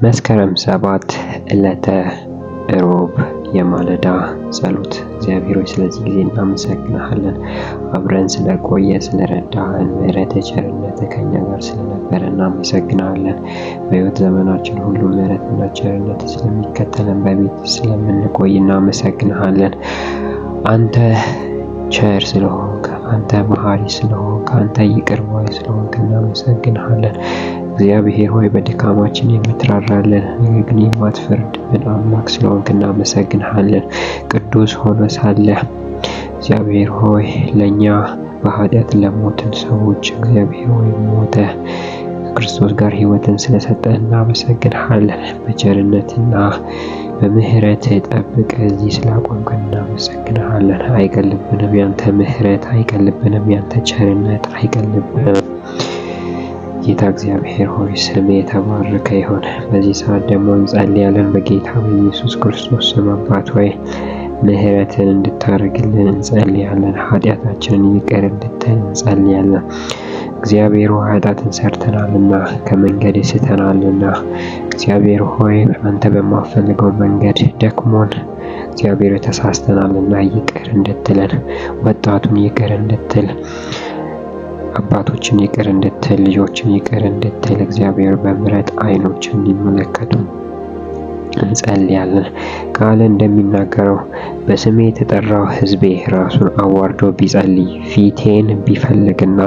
መስከረም 7 ዕለተ ሮብ የማለዳ ጸሎት። እግዚአብሔር ሆይ ስለዚህ ጊዜ እናመሰግንሃለን። አብረን ስለቆየ ስለረዳህን፣ ምሕረትህ ቸርነትህ ከኛ ጋር ስለነበረ እናመሰግንሃለን። በሕይወት ዘመናችን ሁሉ ምሕረትና ቸርነትህ ስለሚከተለን በቤት ስለምንቆይ እናመሰግንሃለን። አንተ ቸር ስለሆንክ፣ አንተ መሐሪ ስለሆንክ፣ አንተ ይቅር ባይ ስለሆንክ እናመሰግንሃለን። እግዚአብሔር ሆይ በድካማችን የምትራራልን ነገር ግን የማትፈርድብን አምላክ ስለሆንክ እናመሰግንሃለን። ቅዱስ ሆነ ሳለ እግዚአብሔር ሆይ ለእኛ በኃጢአት ለሞትን ሰዎች እግዚአብሔር ሆይ ሞተ ከክርስቶስ ጋር ሕይወትን ስለሰጠህ እናመሰግንሃለን። በቸርነትና በምህረትህ ጠብቀህ እዚህ ስላቆምከን እናመሰግንሃለን። አይቀልብንም ያንተ ምህረት፣ አይቀልብንም ያንተ ቸርነት፣ አይቀልብንም። ጌታ እግዚአብሔር ሆይ ስም የተባረከ ይሁን። በዚህ ሰዓት ደግሞ እንጸልያለን በጌታ በኢየሱስ ክርስቶስ ስም። አባት ሆይ ምህረትን እንድታደርግልን እንጸልያለን። ኃጢአታችንን ይቅር እንድትል እንጸልያለን። እግዚአብሔር ሆይ ኃጢአትን ሰርተናልና ከመንገድ ስተናልና እግዚአብሔር ሆይ አንተ በማፈልገው መንገድ ደክሞን እግዚአብሔር ተሳስተናልና ይቅር እንድትለን፣ ወጣቱን ይቅር እንድትል፣ አባቶችን ይቅር እንድትል፣ ልጆችን ይቅር እንድትል እግዚአብሔር በምሕረት ዓይኖች እንዲመለከቱ እንጸልያለን። ቃል እንደሚናገረው በስሜ የተጠራው ሕዝቤ ራሱን አዋርዶ ቢጸልይ ፊቴን ቢፈልግና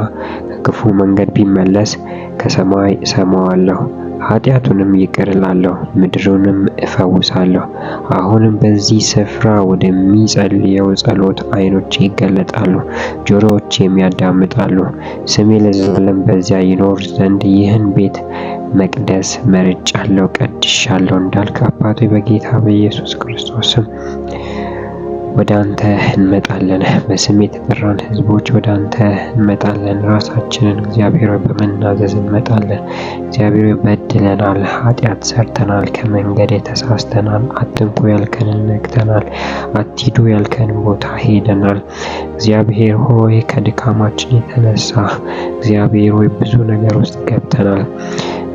ከክፉ መንገድ ቢመለስ ከሰማይ እሰማዋለሁ፣ ኃጢአቱንም ይቅር እላለሁ፣ ምድሩንም እፈውሳለሁ። አሁንም በዚህ ስፍራ ወደሚጸልየው ጸሎት ዓይኖች ይገለጣሉ፣ ጆሮዎቼም ያዳምጣሉ። ስሜ ለዘላለም በዚያ ይኖር ዘንድ ይህን ቤተ መቅደስ መርጫለሁ፣ ቀድሻለሁ እንዳልክ አባቶ በጌታ በኢየሱስ ክርስቶስ ስም ወደ አንተ እንመጣለን። በስም የተጠራን ሕዝቦች ወደ አንተ እንመጣለን። ራሳችንን እግዚአብሔር በመናዘዝ እንመጣለን። እግዚአብሔር በድለናል፣ ኃጢአት ሰርተናል፣ ከመንገድ ተሳስተናል፣ አትንኩ ያልከንን ነክተናል፣ አትሂዱ ያልከንን ቦታ ሄደናል። እግዚአብሔር ሆይ ከድካማችን የተነሳ እግዚአብሔር ሆይ ብዙ ነገር ውስጥ ገብተናል።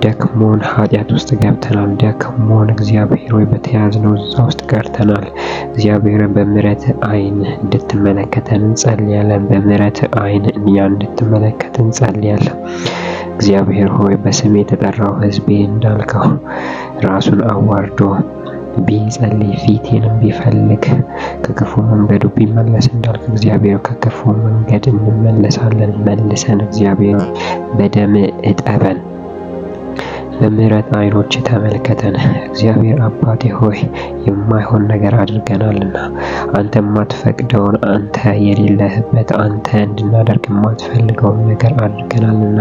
ደክሞን ኃጢአት ውስጥ ገብተናል። ደክሞን እግዚአብሔር ሆይ በተያዝነው እዛ ውስጥ ቀርተናል። እግዚአብሔር በምሕረት ዓይን እንድትመለከተን እንጸልያለን። በምሕረት ዓይን እኛ እንድትመለከት እንጸልያለን። እግዚአብሔር ሆይ በስም የተጠራው ሕዝቤ እንዳልከው ራሱን አዋርዶ ቢጸልይ ፊቴንም ቢፈልግ ከክፉ መንገዱ ቢመለስ እንዳልክ እግዚአብሔር ከክፉ መንገድ እንመለሳለን። መልሰን እግዚአብሔር በደም እጠበን፣ በምሕረት ዓይኖች ተመልከተን። እግዚአብሔር አባቴ ሆይ የማይሆን ነገር አድርገናልና አንተ የማትፈቅደውን፣ አንተ የሌለህበት፣ አንተ እንድናደርግ የማትፈልገውን ነገር አድርገናልና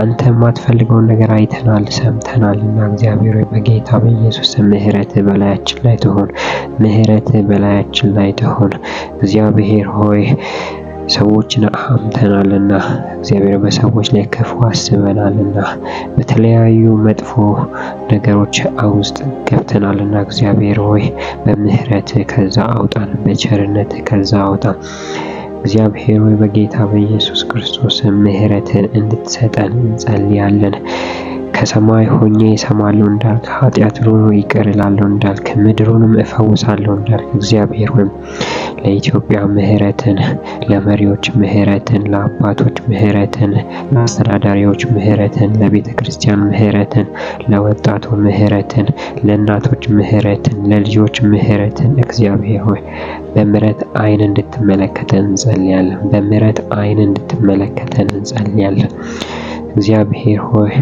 አንተ የማትፈልገውን ነገር አይተናል፣ ሰምተናልና እግዚአብሔር ሆይ በጌታ በኢየሱስ ምሕረትህ በላያችን ላይ ትሆን፣ ምሕረትህ በላያችን ላይ ትሆን። እግዚአብሔር ሆይ ሰዎችን አምተናልና እግዚአብሔር በሰዎች ላይ ክፉ አስበናልና በተለያዩ መጥፎ ነገሮች ውስጥ ገብተናልና እግዚአብሔር ሆይ በምህረት ከዛ አውጣን፣ በቸርነት ከዛ አውጣን። እግዚአብሔር ሆይ በጌታ በኢየሱስ ክርስቶስ ምህረትን እንድትሰጠን እንጸልያለን። ከሰማይ ሆኜ እሰማለሁ እንዳልክ፣ ኃጢአቱን ይቅር እላለሁ እንዳልክ፣ ምድሩንም እፈውሳለሁ እንዳልክ እግዚአብሔር ሆይ ለኢትዮጵያ ምህረትን፣ ለመሪዎች ምህረትን፣ ለአባቶች ምህረትን፣ ለአስተዳዳሪዎች ምህረትን፣ ለቤተ ክርስቲያን ምህረትን፣ ለወጣቱ ምህረትን፣ ለእናቶች ምህረትን፣ ለልጆች ምህረትን እግዚአብሔር ሆይ በምሕረት ዓይን እንድትመለከተን እንጸልያለን። በምሕረት ዓይን እንድትመለከተን እንጸልያለን። እግዚአብሔር ሆይ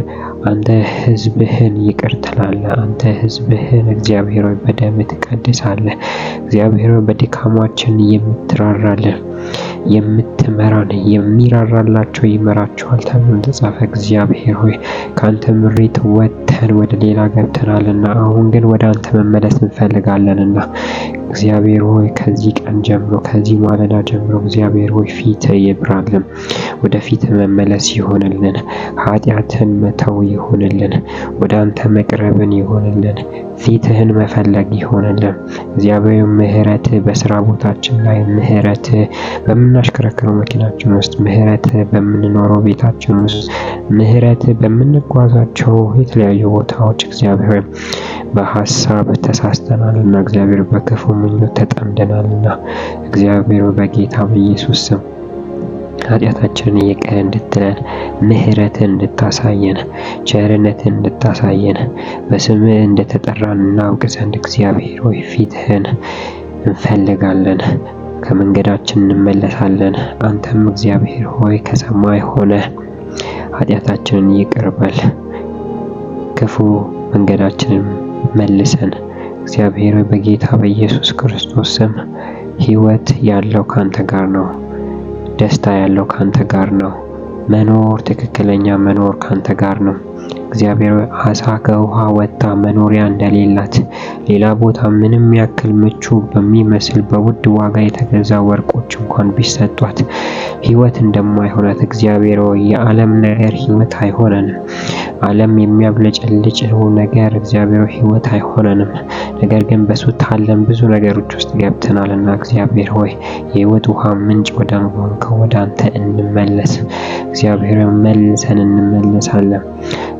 አንተ ሕዝብህን ይቅር ትላለህ። አንተ ሕዝብህን እግዚአብሔር ሆይ በደም ትቀድሳለህ። እግዚአብሔር ሆይ በድካማችን የምትራራልን፣ የምትመራን፣ የሚራራላቸው ይመራቸዋል ተብሎ እንደተጻፈ እግዚአብሔር ሆይ ከአንተ ምሪት ወጥተን ወደ ሌላ ገብተናልና አሁን ግን ወደ አንተ መመለስ እንፈልጋለንና እግዚአብሔር ሆይ ከዚህ ቀን ጀምሮ፣ ከዚህ ማለዳ ጀምሮ እግዚአብሔር ሆይ ፊት ይብራልን፣ ወደ ፊት መመለስ ይሆንልን፣ ኃጢአትን መተው ይሆንልን፣ ወደ አንተ መቅረብን ይሆንልን፣ ፊትህን መፈለግ ይሆንልን። እግዚአብሔር ምሕረት በስራ ቦታችን ላይ ምሕረት በምና በምናሽከረክረው መኪናችን ውስጥ፣ ምህረት በምንኖረው ቤታችን ውስጥ፣ ምህረት በምንጓዛቸው የተለያዩ ቦታዎች እግዚአብሔር በሐሳብ ተሳስተናልና እግዚአብሔር በክፉ ምኞት ተጠምደናልና እግዚአብሔር በጌታ በኢየሱስ ስም ኃጢአታችንን ይቅር እንድትለን ምህረትን እንድታሳየን ቸርነትን እንድታሳየን በስምህ እንደተጠራን እናውቅ ዘንድ እግዚአብሔር ሆይ ፊትህን እንፈልጋለን። ከመንገዳችን እንመለሳለን። አንተም እግዚአብሔር ሆይ ከሰማይ ሆነ ኃጢአታችንን ይቅር በል፣ ክፉ መንገዳችንን መልሰን። እግዚአብሔር ሆይ በጌታ በኢየሱስ ክርስቶስ ስም ሕይወት ያለው ካንተ ጋር ነው። ደስታ ያለው ካንተ ጋር ነው። መኖር ትክክለኛ መኖር ካንተ ጋር ነው። እግዚአብሔር አሳ ከውሃ ወጣ መኖሪያ እንደሌላት ሌላ ቦታ ምንም ያክል ምቹ በሚመስል በውድ ዋጋ የተገዛ ወርቆች እንኳን ቢሰጧት ሕይወት እንደማይሆናት እግዚአብሔር ሆይ የዓለም ነገር ሕይወት አይሆነንም። ዓለም የሚያብለጨልጭ ነገር እግዚአብሔር ሕይወት አይሆነንም። ነገር ግን በሱ ታለን ብዙ ነገሮች ውስጥ ገብተናልና እግዚአብሔር ሆይ የሕይወት ውሃ ምንጭ ወደ ሆንከው ወደ አንተ እንመለስ። እግዚአብሔር መልሰን እንመለሳለን።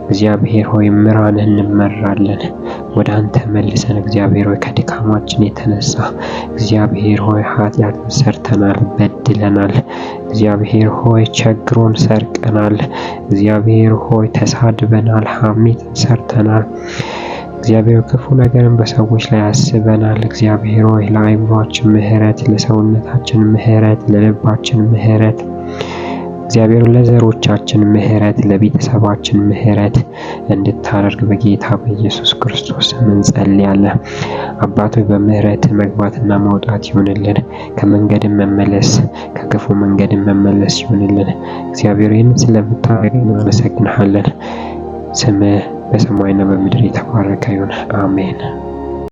እግዚአብሔር ሆይ ምራን እንመራለን። ወደ አንተ መልሰን እግዚአብሔር ሆይ ከድካማችን የተነሳ እግዚአብሔር ሆይ ኃጢአትን ሰርተናል፣ በድለናል። እግዚአብሔር ሆይ ቸግሮን ሰርቀናል። እግዚአብሔር ሆይ ተሳድበናል፣ ሐሜትን ሰርተናል። እግዚአብሔር ክፉ ነገርን በሰዎች ላይ አስበናል። እግዚአብሔር ሆይ ለአእምሯችን ምህረት፣ ለሰውነታችን ምህረት፣ ለልባችን ምህረት እግዚአብሔር ለዘሮቻችን ምህረት፣ ለቤተሰባችን ምህረት እንድታደርግ በጌታ በኢየሱስ ክርስቶስ እንጸልያለን። አባቶች በምህረት መግባትና መውጣት ይሁንልን። ከመንገድም መመለስ፣ ከክፉ መንገድም መመለስ ይሁንልን። እግዚአብሔር ይህንን ስለምታደርግ እናመሰግንሃለን። ስምህ በሰማይና በምድር የተባረከ ይሁን። አሜን።